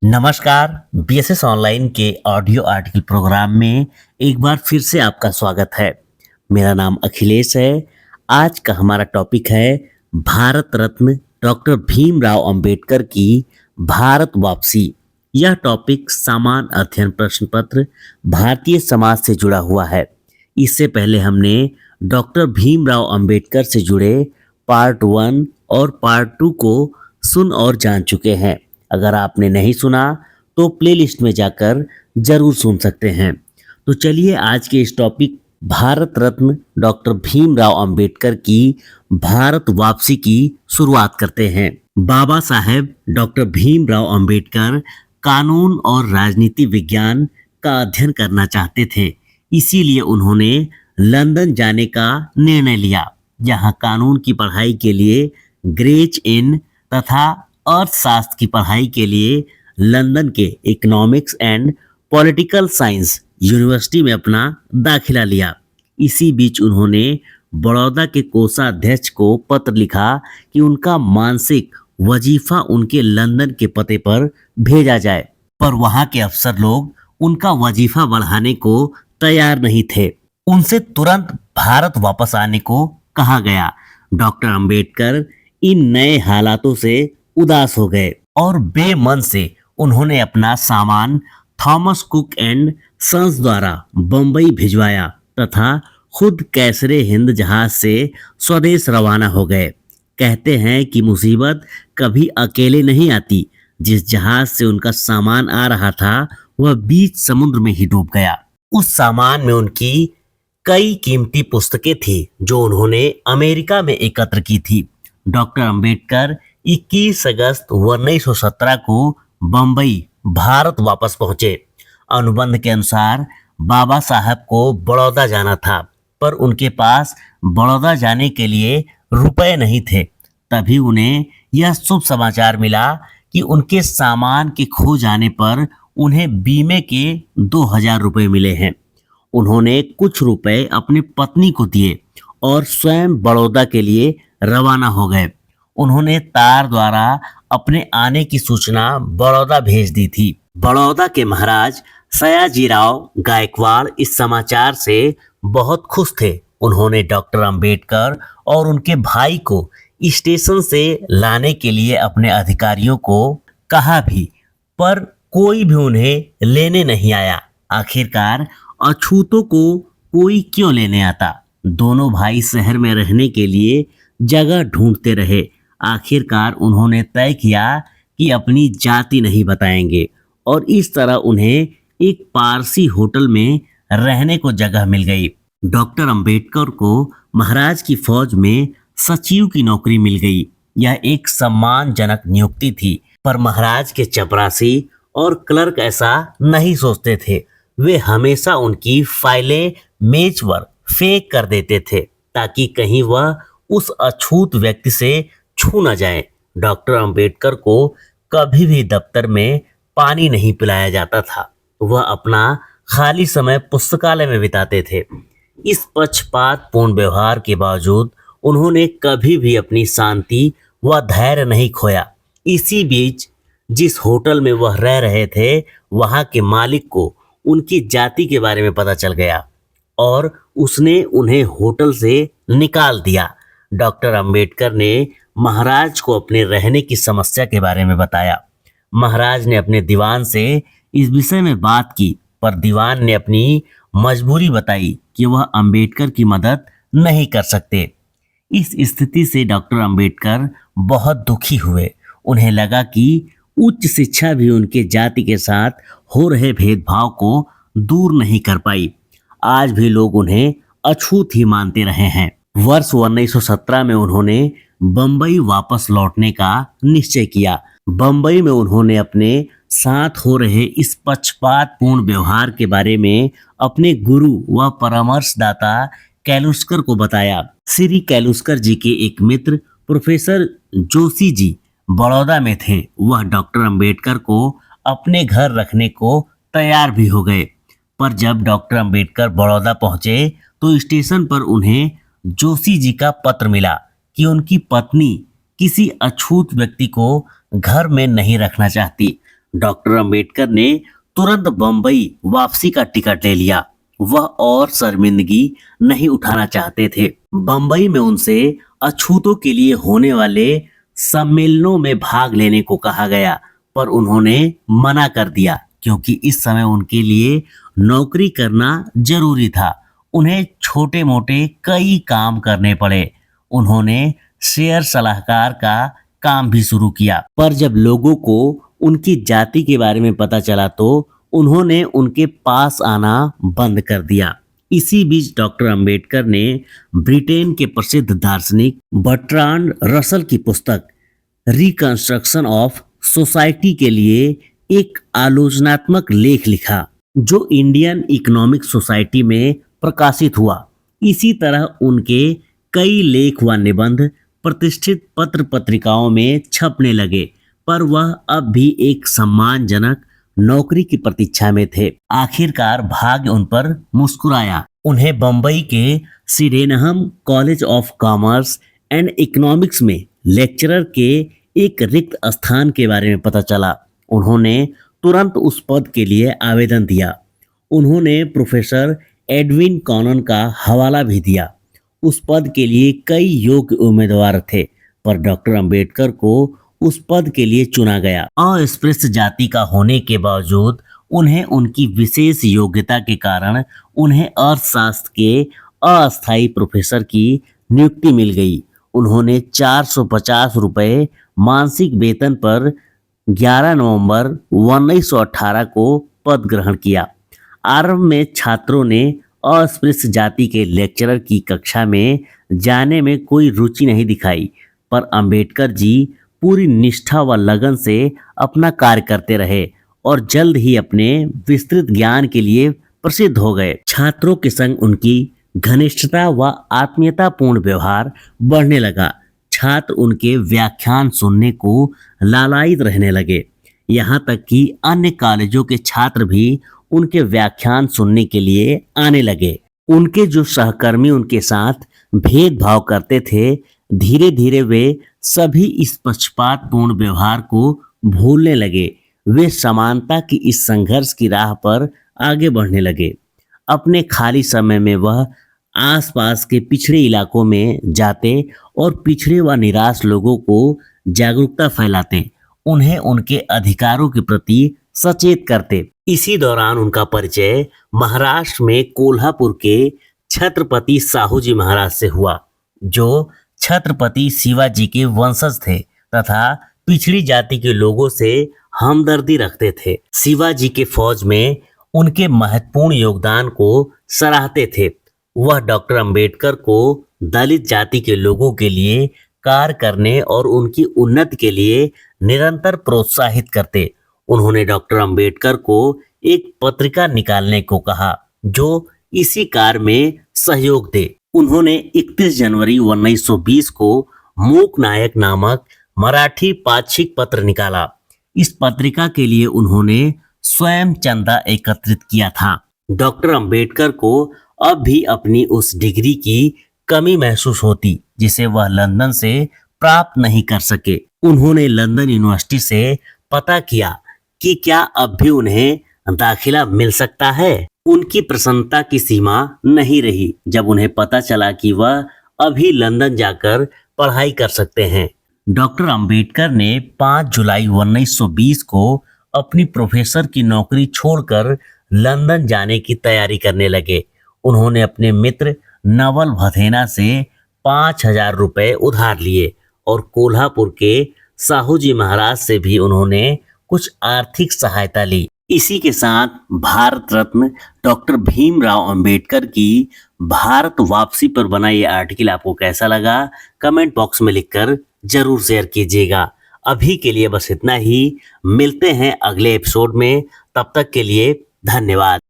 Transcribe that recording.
नमस्कार। BSS online के audio article programme में एक बार फिर से आपका स्वागत है। मेरा नाम अखिलेश है। आज का हमारा टॉपिक है भारत रत्न डॉक्टर भीमराव अंबेडकर की भारत वापसी। यह टॉपिक सामान्य अध्ययन प्रश्न पत्र भारतीय समाज से जुड़ा हुआ है। इससे पहले हमने डॉक्टर भीमराव अंबेडकर से जुड़े पार्ट 1 और पार्ट 2 को सुन और जान चुके हैं। अगर आपने नहीं सुना तो प्लेलिस्ट में जाकर जरूर सुन सकते हैं। तो चलिए आज के इस टॉपिक भारत रत्न डॉक्टर भीमराव अंबेडकर की भारत वापसी की शुरुआत करते हैं। बाबा साहेब डॉक्टर भीमराव अंबेडकर कानून और राजनीति विज्ञान का अध्ययन करना चाहते थे। इसीलिए उन्होंने लंदन जाने का निर्णय लिया। यहाँ कानून की पढ़ाई के लिए ग्रेज इन तथा अर्थशास्त्र की पढ़ाई के लिए लंदन के economics and political science university में अपना दाखिला लिया। इसी बीच उन्होंने बड़ौदा के कोषाध्यक्ष को पत्र लिखा कि उनका मानसिक वजीफा उनके लंदन के पते पर भेजा जाए, पर वहां के अफसर लोग उनका वजीफा बढ़ाने को तैयार नहीं थे। उनसे तुरंत भारत वापस आने को कहा गया। डॉक्टर अंबेडकर इन नए हालातों से उदास हो गए और बेमन से उन्होंने अपना सामान थॉमस कुक एंड सन्स द्वारा बंबई भिजवाया तथा खुद कैसरे हिंद जहाज से स्वदेश रवाना हो गए। कहते हैं कि मुसीबत कभी अकेले नहीं आती। जिस जहाज से उनका सामान आ रहा था वह बीच समुद्र में ही डूब गया। उस सामान में उनकी कई कीमती पुस्तकें थी जो उन्होंने अमेरिका में एकत्र की थी। डॉक्टर अंबेडकर 21 अगस्त 1917 को बंबई भारत वापस पहुंचे। अनुबंध के अनुसार बाबा साहब को बड़ौदा जाना था, पर उनके पास बड़ौदा जाने के लिए रुपए नहीं थे। तभी उन्हें यह शुभ समाचार मिला कि उनके सामान के खो जाने पर उन्हें बीमे के 2000 रुपये मिले हैं। उन्होंने कुछ रुपए अपनी पत्नी को दिए और स्वयं बड़ौदा के लिए रवाना हो गए। उन्होंने तार द्वारा अपने आने की सूचना बड़ौदा भेज दी थी। बड़ौदा के महाराज सयाजीराव गायकवाड़ इस समाचार से बहुत खुश थे। उन्होंने डॉक्टर अंबेडकर और उनके भाई को स्टेशन से लाने के लिए अपने अधिकारियों को कहा भी, पर कोई भी उन्हें लेने नहीं आया। आखिरकार अछूतों को कोई क्यों लेने आता। दोनों भाई शहर में रहने के लिए जगह ढूंढते रहे। आखिरकार उन्होंने तय किया कि अपनी जाति नहीं बताएंगे और इस तरह उन्हें एक पारसी होटल में रहने को जगह मिल गई। डॉक्टर अंबेडकर को महाराज की फौज में सचिव की नौकरी मिल गई। यह एक सम्मानजनक नियुक्ति थी, पर महाराज के चपरासी और क्लर्क ऐसा नहीं सोचते थे। वे हमेशा उनकी फाइलें मेज पर फेंक कर देते थे ताकि कहीं वह उस अछूत व्यक्ति से छू न जाए। डॉक्टर अंबेडकर को कभी भी दफ्तर में पानी नहीं पिलाया जाता था। वह अपना खाली समय पुस्तकालय में बिताते थे। इस पक्षपातपूर्ण व्यवहार के बावजूद उन्होंने कभी भी अपनी शांति व धैर्य नहीं खोया। इसी बीच जिस होटल में वह रह रहे थे वहां के मालिक को उनकी जाति के बारे में पता चल गया और उसने उन्हें होटल से निकाल दिया। डॉक्टर अंबेडकर ने महाराज को अपने रहने की समस्या के बारे में बताया। महाराज ने अपने दीवान से इस विषय में बात की, पर दीवान ने अपनी मजबूरी बताई कि वह अंबेडकर की मदद नहीं कर सकते। इस स्थिति से डॉक्टर अंबेडकर बहुत दुखी हुए। उन्हें लगा कि उच्च शिक्षा भी उनके जाति के साथ हो रहे भेदभाव को दूर नहीं कर पाई। आज भी लोग उन्हें अछूत ही मानते रहे हैं। वर्ष 1917 में उन्होंने बंबई वापस लौटने का निश्चय किया। बंबई में उन्होंने अपने साथ हो रहे इस पक्षपातपूर्ण व्यवहार के बारे में अपने गुरु व परामर्शदाता कैलुस्कर को बताया। श्री कैलुस्कर जी के एक मित्र प्रोफेसर जोशी जी बड़ौदा में थे। वह डॉक्टर अंबेडकर को अपने घर रखने को तैयार भी हो गए, पर जब डॉक्टर अंबेडकर बड़ौदा पहुंचे तो स्टेशन पर उन्हें जोशी जी का पत्र मिला कि उनकी पत्नी किसी अछूत व्यक्ति को घर में नहीं रखना चाहती। डॉक्टर अंबेडकर ने तुरंत बंबई वापसी का टिकट ले लिया। वह और शर्मिंदगी नहीं उठाना चाहते थे। बंबई में उनसे अछूतों के लिए होने वाले सम्मेलनों में भाग लेने को कहा गया, पर उन्होंने मना कर दिया क्योंकि इस समय उनके लिए नौकरी करना जरूरी था। उन्हें छोटे मोटे कई काम करने पड़े। उन्होंने शेयर सलाहकार का काम भी शुरू किया, पर जब लोगों को उनकी जाति के बारे में पता चला तो उन्होंने उनके पास आना बंद कर दिया। इसी बीच डॉक्टर अंबेडकर ने ब्रिटेन के प्रसिद्ध दार्शनिक बर्ट्रांड रसल की पुस्तक रिकंस्ट्रक्शन ऑफ सोसाइटी के लिए एक आलोचनात्मक लेख लिखा, जो इंडियन इकोनॉमिक सोसाइटी में प्रकाशित हुआ। इसी तरह उनके कई लेख व निबंध प्रतिष्ठित पत्र पत्रिकाओं में छपने लगे, पर वह अब भी एक सम्मानजनक नौकरी की प्रतीक्षा में थे। आखिरकार भाग्य उन पर मुस्कुराया। उन्हें बंबई के Sydenham college of commerce and economics में लेक्चरर के एक रिक्त स्थान के बारे में पता चला। उन्होंने तुरंत उस पद के लिए आवेदन दिया। उन्होंने प्रोफेसर एडविन कॉनन का हवाला भी दिया। उस पद के लिए कई योग्य उम्मीदवार थे, पर डॉक्टर अंबेडकर को उस पद के लिए चुना गया। अस्पृश्य जाति का होने के बावजूद उन्हें उनकी विशेष योग्यता के कारण उन्हें अर्थशास्त्र के अस्थायी प्रोफेसर की नियुक्ति मिल गई। उन्होंने 450 रुपये मासिक वेतन पर 11 नवंबर 1918 को पद ग्रहण किया। आरंभ में छात्रों ने अस्पृश्य जाति के लेक्चरर की कक्षा में जाने में कोई रुचि नहीं दिखाई, पर अंबेडकर जी पूरी निष्ठा व लगन से अपना कार्य करते रहे और जल्द ही अपने विस्तृत ज्ञान के लिए प्रसिद्ध हो गए। छात्रों के संग उनकी घनिष्ठता व आत्मीयतापूर्ण व्यवहार बढ़ने लगा। छात्र उनके व्याख्यान सुनने को लालायित रहने लगे। यहाँ तक कि अन्य कॉलेजों के छात्र भी उनके व्याख्यान सुनने के लिए आने लगे। उनके जो सहकर्मी उनके साथ भेदभाव करते थे, धीरे धीरे वे सभी इस पक्षपातपूर्ण व्यवहार को भूलने लगे। वे समानता की इस संघर्ष की राह पर आगे बढ़ने लगे। अपने खाली समय में वह आसपास के पिछड़े इलाकों में जाते और पिछड़े व निराश लोगों को जागरूकता फैलाते, उन्हें उनके अधिकारों के प्रति सचेत करते। इसी दौरान उनका परिचय महाराष्ट्र में कोल्हापुर के छत्रपति साहूजी महाराज से हुआ, जो छत्रपति शिवाजी के वंशज थे तथा पिछड़ी जाति के लोगों से हमदर्दी रखते थे। शिवाजी के फौज में उनके महत्वपूर्ण योगदान को सराहते थे। वह डॉक्टर अंबेडकर को दलित जाति के लोगों के लिए कार्य करने और उनकी उन्नति के लिए निरंतर प्रोत्साहित करते। उन्होंने डॉक्टर अंबेडकर को एक पत्रिका निकालने को कहा जो इसी कार्य में सहयोग दे। उन्होंने 31 जनवरी 1920 को मूक नायक नामक मराठी पाक्षिक पत्र निकाला। इस पत्रिका के लिए उन्होंने स्वयं चंदा एकत्रित किया था। डॉक्टर अंबेडकर को अब भी अपनी उस डिग्री की कमी महसूस होती जिसे वह लंदन से प्राप्त नहीं कर सके। उन्होंने लंदन यूनिवर्सिटी से पता किया कि क्या अब भी उन्हें दाखिला मिल सकता है। उनकी प्रसन्नता की सीमा नहीं रही जब उन्हें पता चला कि वह अभी लंदन जाकर पढ़ाई कर सकते हैं। डॉक्टर अंबेडकर ने 5 जुलाई 1920 को अपनी प्रोफेसर की नौकरी छोड़कर लंदन जाने की तैयारी करने लगे। उन्होंने अपने मित्र नवल भथेना से 5000 रुपये उधार लिए और कोल्हापुर के साहूजी महाराज से भी उन्होंने कुछ आर्थिक सहायता ली। इसी के साथ भारत रत्न डॉक्टर भीमराव अंबेडकर की भारत वापसी पर बना ये आर्टिकल आपको कैसा लगा, कमेंट बॉक्स में लिखकर जरूर शेयर कीजिएगा। अभी के लिए बस इतना ही। मिलते हैं अगले एपिसोड में, तब तक के लिए धन्यवाद।